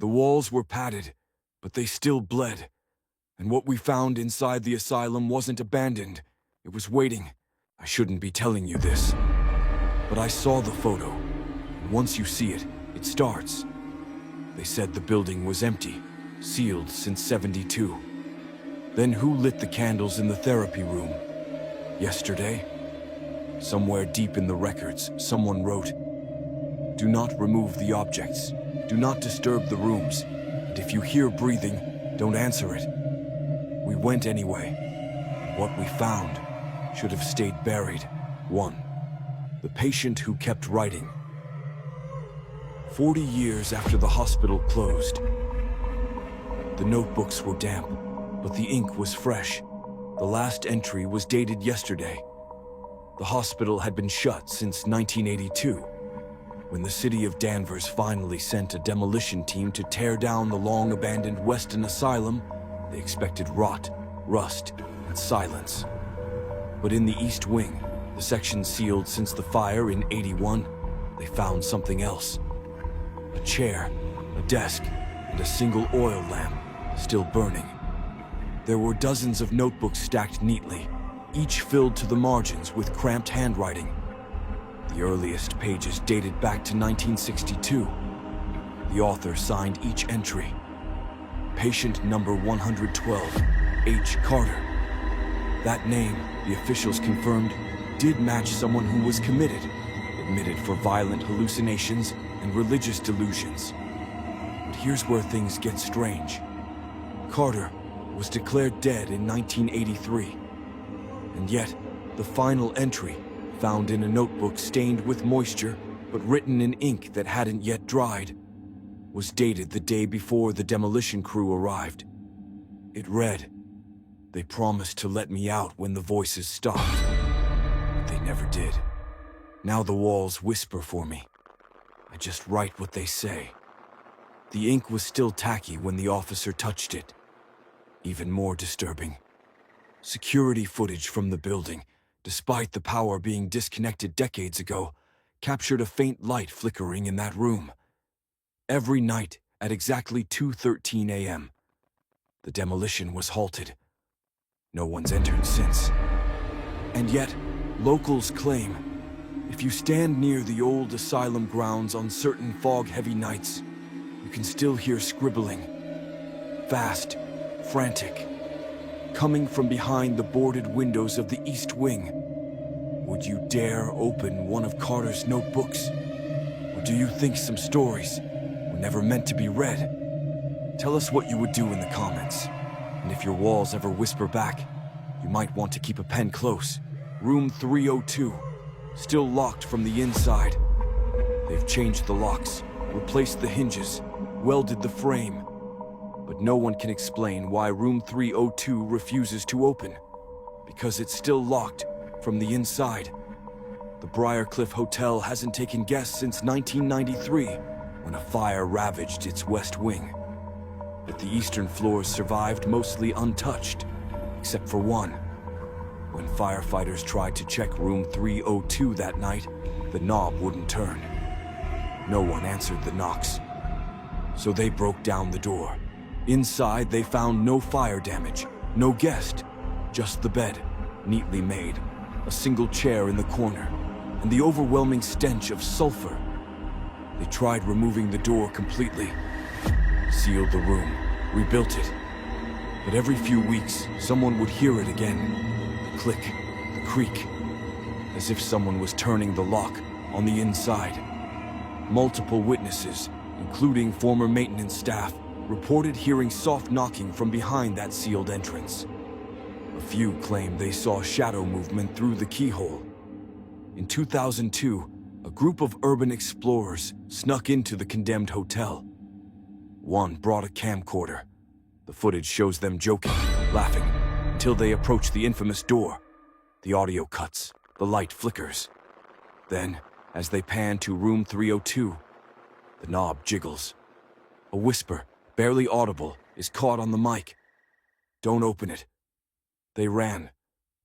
The walls were padded, but they still bled. And what we found inside the asylum wasn't abandoned. It was waiting. I shouldn't be telling you this, but I saw the photo, and once you see it, it starts. They said the building was empty, sealed since '72. Then who lit the candles in the therapy room? Yesterday? Somewhere deep in the records, someone wrote, "Do not remove the objects. Do not disturb the rooms. And if you hear breathing, don't answer it." We went anyway. What we found should have stayed buried. 1. The patient who kept writing. 40 years after the hospital closed. The notebooks were damp, but the ink was fresh. The last entry was dated yesterday. The hospital had been shut since 1982. When the city of Danvers finally sent a demolition team to tear down the long-abandoned Weston Asylum, they expected rot, rust, and silence. But in the East Wing, the section sealed since the fire in '81, they found something else. A chair, a desk, and a single oil lamp, still burning. There were dozens of notebooks stacked neatly, each filled to the margins with cramped handwriting. The earliest pages dated back to 1962. The author signed each entry. Patient number 112, H. Carter. That name, the officials confirmed, did match someone who was committed, admitted for violent hallucinations and religious delusions. But here's where things get strange. Carter was declared dead in 1983. And yet, the final entry, found in a notebook stained with moisture but written in ink that hadn't yet dried, was dated the day before the demolition crew arrived. It read, "They promised to let me out when the voices stopped, but they never did. Now the walls whisper for me. I just write what they say." The ink was still tacky when the officer touched it. Even more disturbing, security footage from the building, despite the power being disconnected decades ago, captured a faint light flickering in that room. Every night at exactly 2:13 a.m., the demolition was halted. No one's entered since. And yet, locals claim, if you stand near the old asylum grounds on certain fog-heavy nights, you can still hear scribbling. Fast, frantic, coming from behind the boarded windows of the East Wing. Would you dare open one of Carter's notebooks? Or do you think some stories were never meant to be read? Tell us what you would do in the comments. And if your walls ever whisper back, you might want to keep a pen close. Room 302, still locked from the inside. They've changed the locks, replaced the hinges, welded the frame. But no one can explain why room 302 refuses to open, because it's still locked from the inside. The Briarcliff Hotel hasn't taken guests since 1993, when a fire ravaged its west wing. But the eastern floors survived mostly untouched, except for one. When firefighters tried to check room 302 that night, the knob wouldn't turn. No one answered the knocks, so they broke down the door. Inside, they found no fire damage, no guest, just the bed, neatly made, a single chair in the corner, and the overwhelming stench of sulfur. They tried removing the door completely, sealed the room, rebuilt it. But every few weeks, someone would hear it again. The click, the creak, as if someone was turning the lock on the inside. Multiple witnesses, including former maintenance staff, reported hearing soft knocking from behind that sealed entrance. A few claimed they saw shadow movement through the keyhole. In 2002, a group of urban explorers snuck into the condemned hotel. One brought a camcorder. The footage shows them joking, laughing, until they approach the infamous door. The audio cuts, the light flickers. Then, as they pan to room 302, the knob jiggles. A whisper, barely audible, is caught on the mic. "Don't open it." They ran.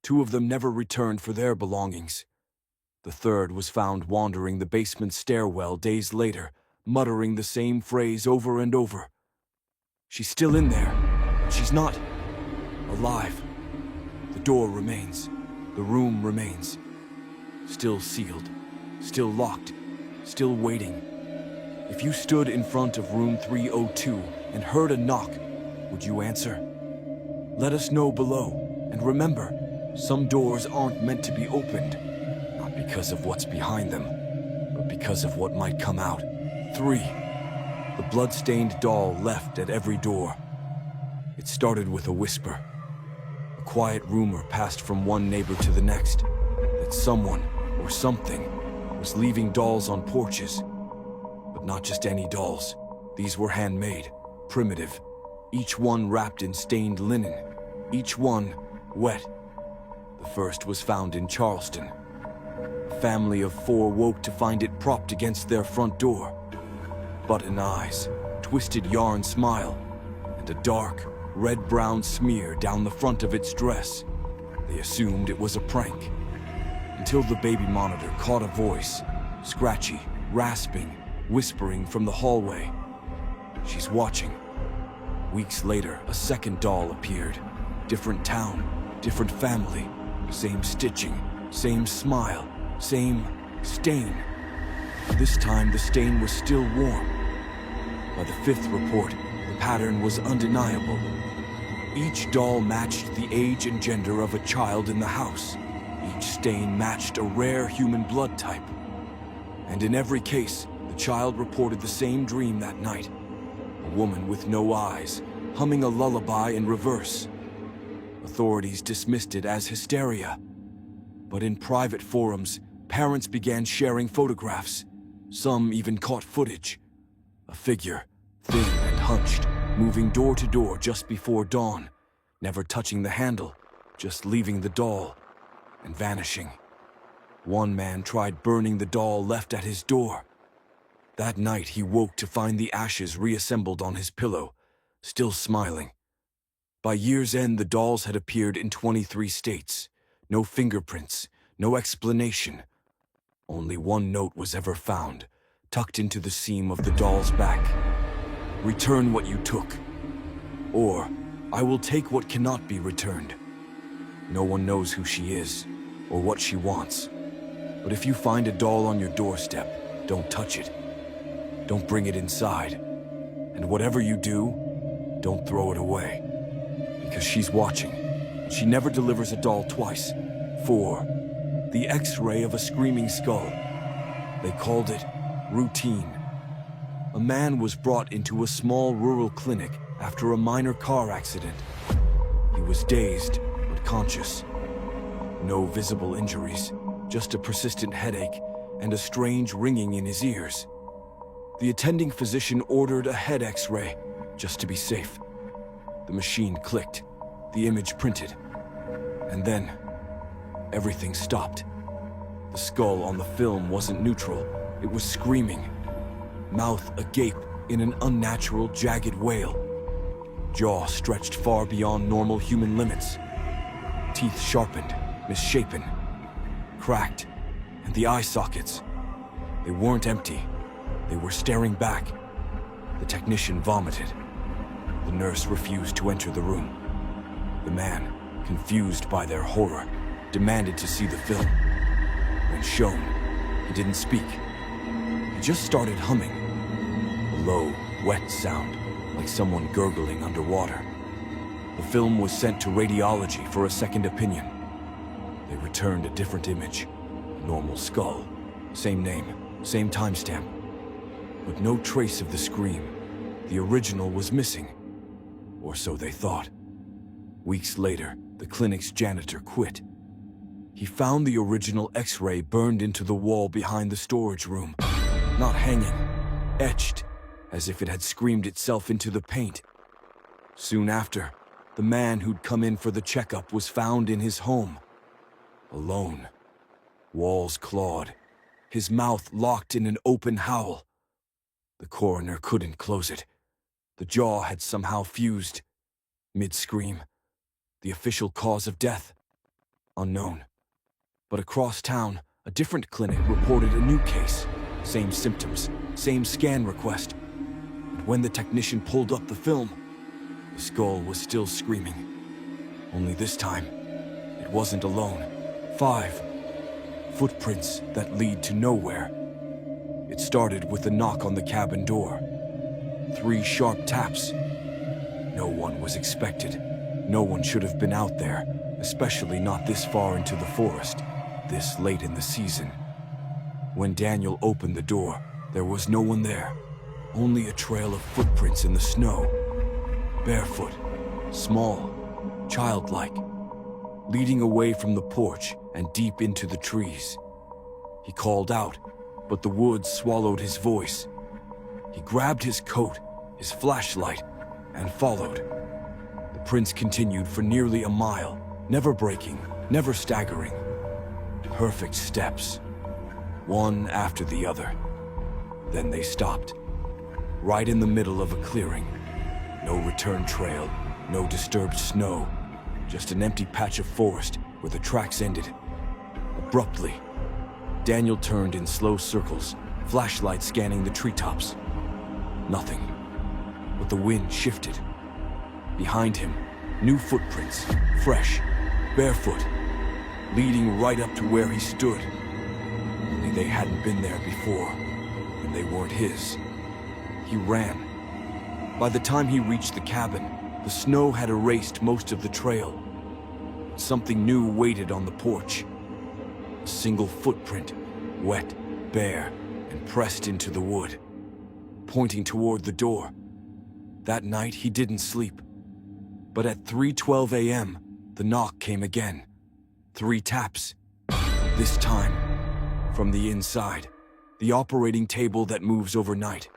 Two of them never returned for their belongings. The third was found wandering the basement stairwell days later muttering the same phrase over and over. She's still in there, but she's not alive. The door remains. The room remains. Still sealed, still locked, still waiting. If you stood in front of room 302 and heard a knock, would you answer? Let us know below, and remember, some doors aren't meant to be opened, not because of what's behind them, but because of what might come out. 3. The bloodstained doll left at every door. It started with a whisper. A quiet rumor passed from one neighbor to the next, that someone or something was leaving dolls on porches. But not just any dolls. These were handmade, primitive, each one wrapped in stained linen, each one wet. The first was found in Charleston. A family of 4 woke to find it propped against their front door. Button eyes, twisted yarn smile, and a dark, red-brown smear down the front of its dress. They assumed it was a prank, until the baby monitor caught a voice, scratchy, rasping, whispering from the hallway. She's watching. Weeks later, a second doll appeared. Different town, different family, same stitching, same smile, same stain. This time the stain was still warm. By the 5th report, the pattern was undeniable. Each doll matched the age and gender of a child in the house. Each stain matched a rare human blood type. And in every case, the child reported the same dream that night. A woman with no eyes, humming a lullaby in reverse. Authorities dismissed it as hysteria. But in private forums, parents began sharing photographs. Some even caught footage. A figure, thin and hunched, moving door to door just before dawn, never touching the handle, just leaving the doll and vanishing. One man tried burning the doll left at his door. That night he woke to find the ashes reassembled on his pillow, still smiling. By year's end, the dolls had appeared in 23 states. No fingerprints, no explanation. Only one note was ever found, tucked into the seam of the doll's back. Return what you took, or I will take what cannot be returned. No one knows who she is, or what she wants. But if you find a doll on your doorstep, don't touch it. Don't bring it inside. And whatever you do, don't throw it away. Because she's watching. She never delivers a doll twice. 4. The X-ray of a screaming skull. They called it routine. A man was brought into a small rural clinic after a minor car accident. He was dazed, but conscious. No visible injuries, just a persistent headache and a strange ringing in his ears. The attending physician ordered a head X-ray, just to be safe. The machine clicked, the image printed, and then everything stopped. The skull on the film wasn't neutral, it was screaming. Mouth agape in an unnatural, jagged wail. Jaw stretched far beyond normal human limits. Teeth sharpened, misshapen, cracked, and the eye sockets. They weren't empty. They were staring back. The technician vomited. The nurse refused to enter the room. The man, confused by their horror, demanded to see the film. When shown, he didn't speak. He just started humming. A low, wet sound, like someone gurgling underwater. The film was sent to radiology for a second opinion. They returned a different image. A normal skull. Same name, same timestamp. But no trace of the scream. The original was missing. Or so they thought. Weeks later, the clinic's janitor quit. He found the original X-ray burned into the wall behind the storage room. Not hanging, etched, as if it had screamed itself into the paint. Soon after, the man who'd come in for the checkup was found in his home. Alone. Walls clawed. His mouth locked in an open howl. The coroner couldn't close it. The jaw had somehow fused. Mid-scream. The official cause of death? Unknown. But across town, a different clinic reported a new case. Same symptoms. same scan request. And when the technician pulled up the film, the skull was still screaming. Only this time, it wasn't alone. 5 footprints that lead to nowhere. It started with a knock on the cabin door. 3 sharp taps. No one was expected. No one should have been out there, especially not this far into the forest, this late in the season. When Daniel opened the door, there was no one there. Only a trail of footprints in the snow. Barefoot, small, childlike, leading away from the porch and deep into the trees. He called out, but the woods swallowed his voice. He grabbed his coat, his flashlight, and followed. The prints continued for nearly a mile, never breaking, never staggering. Perfect steps, one after the other. Then they stopped, right in the middle of a clearing. No return trail, no disturbed snow, just an empty patch of forest where the tracks ended. Abruptly, Daniel turned in slow circles, flashlight scanning the treetops. Nothing, but the wind shifted. Behind him, new footprints, fresh, barefoot, leading right up to where he stood. Only they hadn't been there before, and they weren't his. He ran. By the time he reached the cabin, the snow had erased most of the trail. Something new waited on the porch. A single footprint, wet, bare, and pressed into the wood, pointing toward the door. That night he didn't sleep. But at 3:12 a.m., the knock came again. 3 taps. This time, from the inside, the operating table that moves overnight.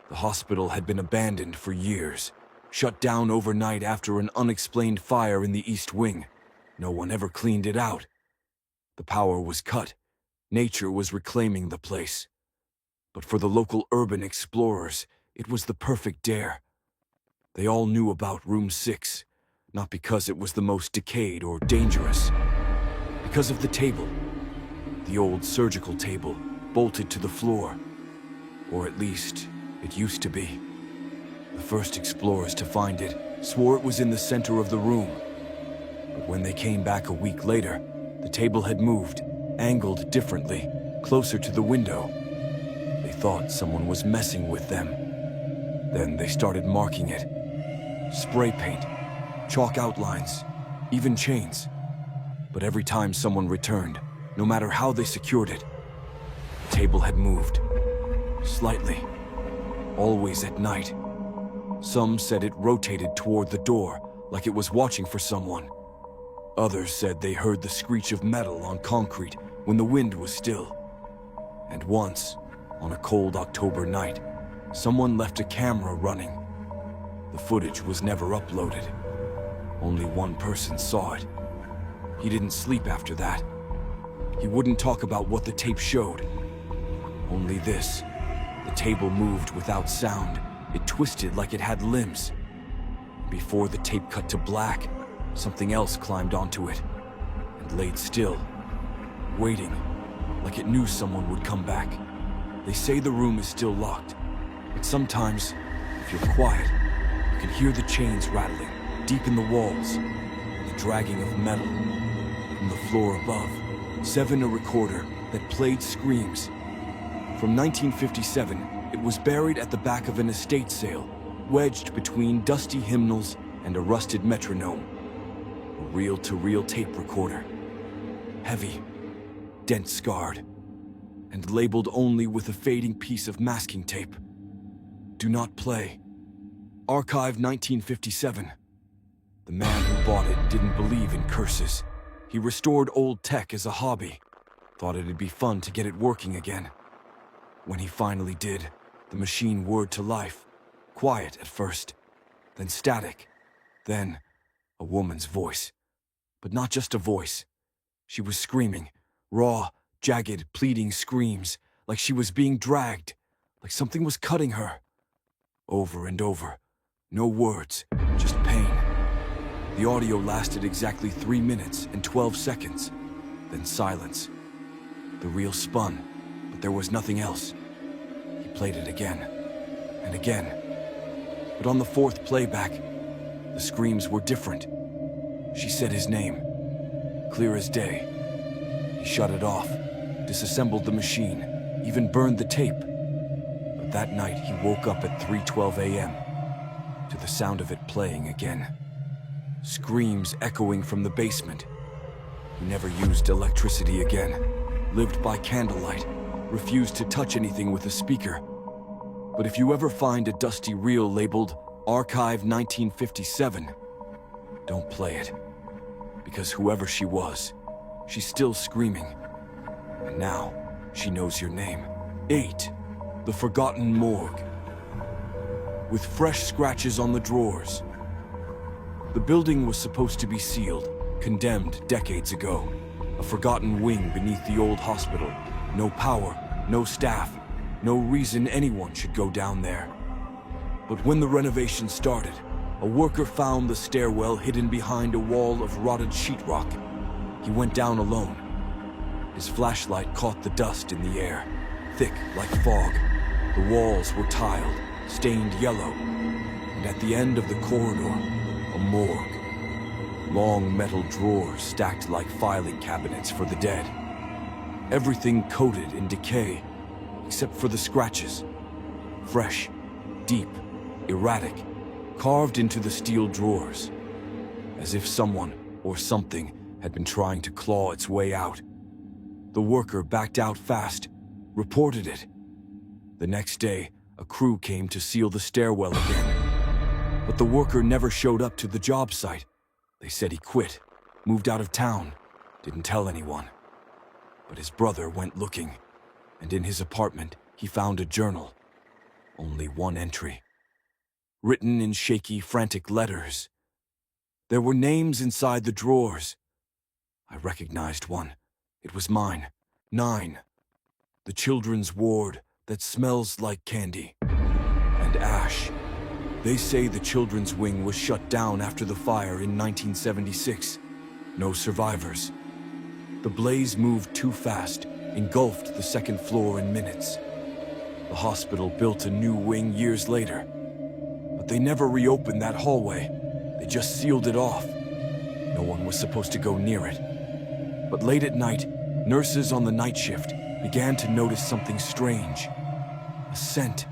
The hospital had been abandoned for years, shut down overnight after an unexplained fire in the East Wing. No one ever cleaned it out. The power was cut. Nature was reclaiming the place. But for the local urban explorers, it was the perfect dare. They all knew about Room 6, not because it was the most decayed or dangerous. Because of the table. The old surgical table, bolted to the floor. Or at least, it used to be. The first explorers to find it swore it was in the center of the room. But when they came back a week later, the table had moved, angled differently, closer to the window. They thought someone was messing with them. Then they started marking it. Spray paint, chalk outlines, even chains. But every time someone returned, no matter how they secured it, the table had moved. Slightly. Always at night. Some said it rotated toward the door, like it was watching for someone. Others said they heard the screech of metal on concrete when the wind was still. And once, on a cold October night, someone left a camera running. The footage was never uploaded. Only one person saw it. He didn't sleep after that. He wouldn't talk about what the tape showed. Only this. The table moved without sound. It twisted like it had limbs. Before the tape cut to black, something else climbed onto it and laid still, waiting, like it knew someone would come back. They say the room is still locked, but sometimes, if you're quiet, you can hear the chains rattling deep in the walls and the dragging of metal. From the floor above, 7 a recorder that played screams. From 1957, it was buried at the back of an estate sale, wedged between dusty hymnals and a rusted metronome. A reel-to-reel tape recorder. Heavy, dent-scarred, and labeled only with a fading piece of masking tape. Do not play. Archive 1957. The man who bought it didn't believe in curses. He restored old tech as a hobby. Thought it'd be fun to get it working again. When he finally did, the machine whirred to life. Quiet at first, then static, then a woman's voice. But not just a voice. She was screaming, raw, jagged, pleading screams, like she was being dragged, like something was cutting her. Over and over. No words, just pain. The audio lasted exactly 3 minutes and 12 seconds. Then silence. The reel spun, but there was nothing else. played it again and again. But on the fourth playback, the screams were different. She said his name, clear as day. He shut it off, disassembled the machine, even burned the tape. But that night he woke up at 3:12 a.m. to the sound of it playing again. Screams echoing from the basement. He never used electricity again, lived by candlelight, refused to touch anything with a speaker. But if you ever find a dusty reel labeled Archive 1957, don't play it. Because whoever she was, she's still screaming. And now, she knows your name. 8. The Forgotten Morgue. With fresh scratches on the drawers. The building was supposed to be sealed, condemned decades ago. A forgotten wing beneath the old hospital. No power, no staff, no reason anyone should go down there. But when the renovation started, a worker found the stairwell hidden behind a wall of rotted sheetrock. He went down alone. His flashlight caught the dust in the air, thick like fog. The walls were tiled, stained yellow, and at the end of the corridor, a morgue. Long metal drawers stacked like filing cabinets for the dead. Everything coated in decay, except for the scratches. Fresh, deep, erratic, carved into the steel drawers, as if someone or something had been trying to claw its way out. The worker backed out fast, reported it. The next day, a crew came to seal the stairwell again. But the worker never showed up to the job site. They said he quit, moved out of town, didn't tell anyone. But his brother went looking, and in his apartment, he found a journal. Only one entry. Written in shaky, frantic letters. There were names inside the drawers. I recognized one. It was mine. 9. The children's ward that smells like candy. And ash. They say the children's wing was shut down after the fire in 1976. No survivors. The blaze moved too fast, engulfed the second floor in minutes. The hospital built a new wing years later. But they never reopened that hallway. They just sealed it off. No one was supposed to go near it. But late at night, nurses on the night shift began to notice something strange. A scent.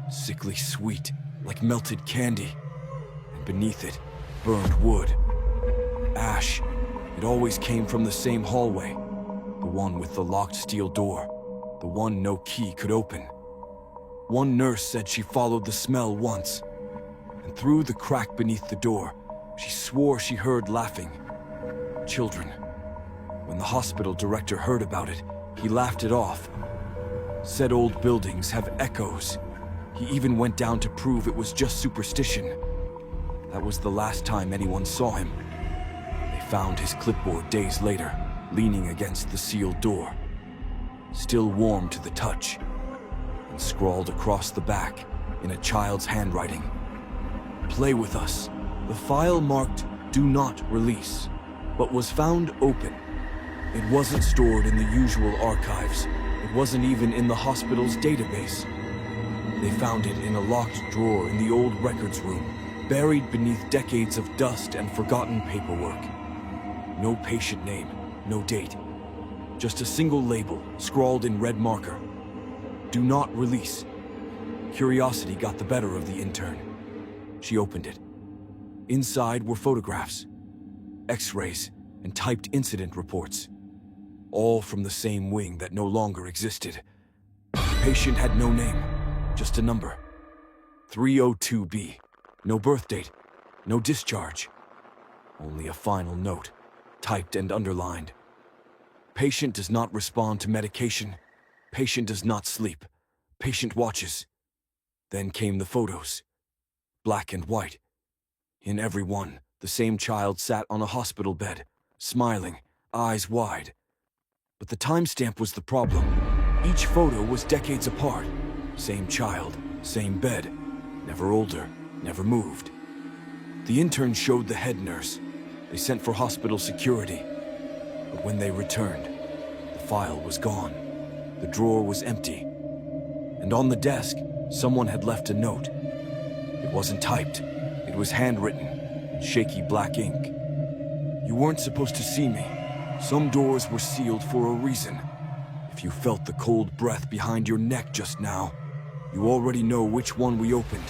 Sickly sweet, like melted candy. And beneath it, burned wood. Ash. It always came from the same hallway. The one with the locked steel door. The one no key could open. One nurse said she followed the smell once. And through the crack beneath the door, she swore she heard laughing. Children. When the hospital director heard about it, he laughed it off. Said old buildings have echoes. He even went down to prove it was just superstition. That was the last time anyone saw him. They found his clipboard days later, leaning against the sealed door. Still warm to the touch, and scrawled across the back in a child's handwriting. Play with us. The file marked "Do Not Release," but was found open. It wasn't stored in the usual archives. It wasn't even in the hospital's database. They found it in a locked drawer in the old records room, buried beneath decades of dust and forgotten paperwork. No patient name, no date. Just a single label, scrawled in red marker. Do not release. Curiosity got the better of the intern. She opened it. Inside were photographs, x-rays, and typed incident reports. All from the same wing that no longer existed. The patient had no name, just a number. 302B. No birth date, no discharge. Only a final note, typed and underlined. Patient does not respond to medication. Patient does not sleep. Patient watches. Then came the photos. Black and white. In every one, the same child sat on a hospital bed, smiling, eyes wide. But the timestamp was the problem. Each photo was decades apart. Same child, same bed. Never older, never moved. The intern showed the head nurse. They sent for hospital security. But when they returned, the file was gone. The drawer was empty. And on the desk, someone had left a note. It wasn't typed. It was handwritten, shaky black ink. You weren't supposed to see me. Some doors were sealed for a reason. If you felt the cold breath behind your neck just now, you already know which one we opened.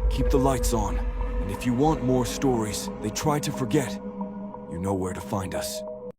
Keep the lights on, and if you want more stories they try to forget, you know where to find us.